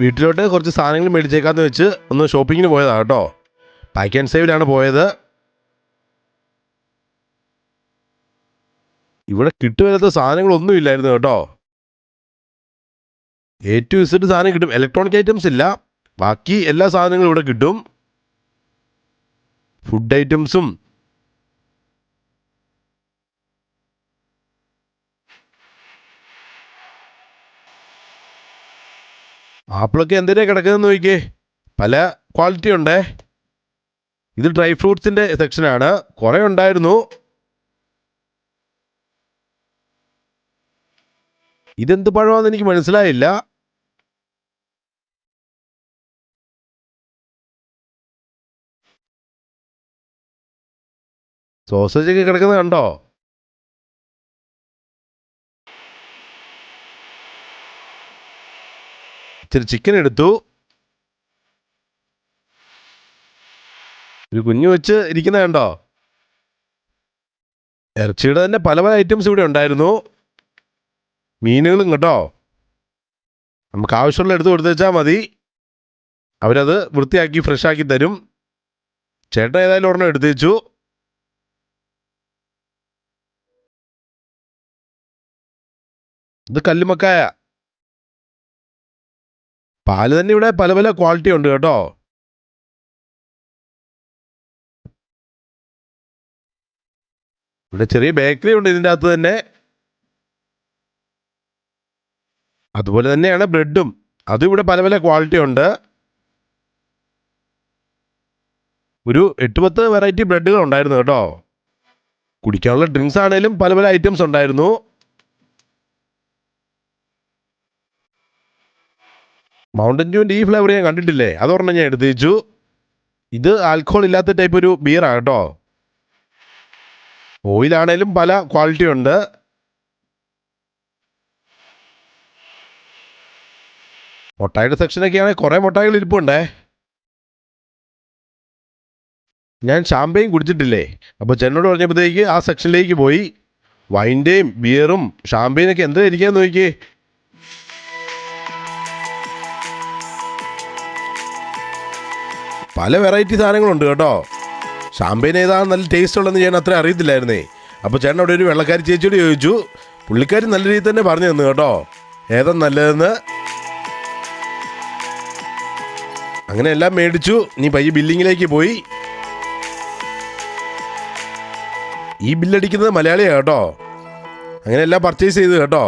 വീട്ടിലോട്ട് കുറച്ച് സാധനങ്ങൾ മേടിച്ചേക്കാന്ന് വെച്ച് ഒന്ന് ഷോപ്പിങ്ങിന് പോയതാണ് കേട്ടോ. പാക്ക് ആൻഡ് സേവിലാണ് പോയത്. ഇവിടെ കിട്ടുവരാത്ത സാധനങ്ങളൊന്നും ഇല്ലായിരുന്നു കേട്ടോ. A to Z സാധനം കിട്ടും. ഇലക്ട്രോണിക് ഐറ്റംസ് ഇല്ല, ബാക്കി എല്ലാ സാധനങ്ങളും ഇവിടെ കിട്ടും. ഫുഡ് ഐറ്റംസും ആപ്പിളൊക്കെ എന്തിനാ കിടക്കുന്നതെന്ന് നോക്കിയേ, പല ക്വാളിറ്റി ഉണ്ടേ. ഇത് ഡ്രൈ ഫ്രൂട്ട്സിൻ്റെ സെക്ഷനാണ്, കുറേ ഉണ്ടായിരുന്നു. ഇതെന്ത് പഴമാണെന്ന് എനിക്ക് മനസ്സിലായില്ല. സോസേജ് ഒക്കെ കിടക്കുന്നത് കണ്ടോ? ഇച്ചിരി ചിക്കൻ എടുത്തു. ഒരു കുഞ്ഞു വെച്ച് ഇരിക്കുന്നത് കണ്ടോ? ഇറച്ചിയുടെ തന്നെ പല പല ഐറ്റംസ് ഇവിടെ ഉണ്ടായിരുന്നു. മീനുകളും കേട്ടോ. നമുക്ക് ആവശ്യമുള്ള എടുത്ത് കൊടുത്തു വെച്ചാൽ മതി, അവരത് വൃത്തിയാക്കി ഫ്രഷാക്കി തരും. ചേട്ടൻ ഏതായാലും ഒരെണ്ണം എടുത്തു വെച്ചു. ഇത് കല്ലുമക്കായ. പാല് തന്നെ ഇവിടെ പല പല ക്വാളിറ്റി ഉണ്ട് കേട്ടോ. ഇവിടെ ചെറിയ ബേക്കറി ഉണ്ട് ഇതിൻ്റെ അകത്ത് തന്നെ. അതുപോലെ തന്നെയാണ് ബ്രെഡും, അതും ഇവിടെ പല പല ക്വാളിറ്റി ഉണ്ട്. ഒരു 8-10 വെറൈറ്റി ബ്രെഡുകൾ ഉണ്ടായിരുന്നു കേട്ടോ. കുടിക്കാനുള്ള ഡ്രിങ്ക്സ് ആണെങ്കിലും പല പല ഐറ്റംസ് ഉണ്ടായിരുന്നു. മൗണ്ടൻ ഡ്യൂവിൻ്റെ ഈ ഫ്ലേവർ ഞാൻ കണ്ടിട്ടില്ലേ, അതൊരെണ്ണം ഞാൻ എടുത്തു വെച്ചു. ഇത് ആൽക്കഹോൾ ഇല്ലാത്ത ടൈപ്പ് ഒരു ബിയറാണ് കേട്ടോ. ഓയിലാണേലും പല ക്വാളിറ്റി ഉണ്ട്. മുട്ടായിയുടെ സെക്ഷനൊക്കെ ആണെങ്കിൽ കുറേ മുട്ടായികൾ ഇരിപ്പുണ്ടേ. ഞാൻ ഷാമ്പയിൻ കുടിച്ചിട്ടില്ലേ, അപ്പോൾ ചേട്ടനോട് പറഞ്ഞപ്പോഴത്തേക്ക് ആ സെക്ഷനിലേക്ക് പോയി. വൈൻ്റെയും ബിയറും ഷാമ്പയിനൊക്കെ എന്താ ഇരിക്കാന്ന് നോക്കിയേ. പല വെറൈറ്റി സാധനങ്ങളുണ്ട് കേട്ടോ. ഷാമ്പയിൻ ഏതാണ് നല്ല ടേസ്റ്റ് ഉള്ളതെന്ന് ഞാൻ അത്ര അറിയത്തില്ലായിരുന്നേ. അപ്പോൾ ചേട്ടൻ അവിടെ ഒരു വെള്ളക്കാരി ചേച്ചിയോട് ചോദിച്ചു. പുള്ളിക്കാരി നല്ല രീതിയിൽ തന്നെ പറഞ്ഞു തന്നു കേട്ടോ, ഏതാ നല്ലതെന്ന്. അങ്ങനെ എല്ലാം മേടിച്ചു. നീ പയ്യെ ബില്ലിങ്ങിലേക്ക് പോയി. ഈ ബില്ലടിക്കുന്നത് മലയാളിയാണ് കേട്ടോ. അങ്ങനെ എല്ലാം പർച്ചേസ് ചെയ്തു കേട്ടോ.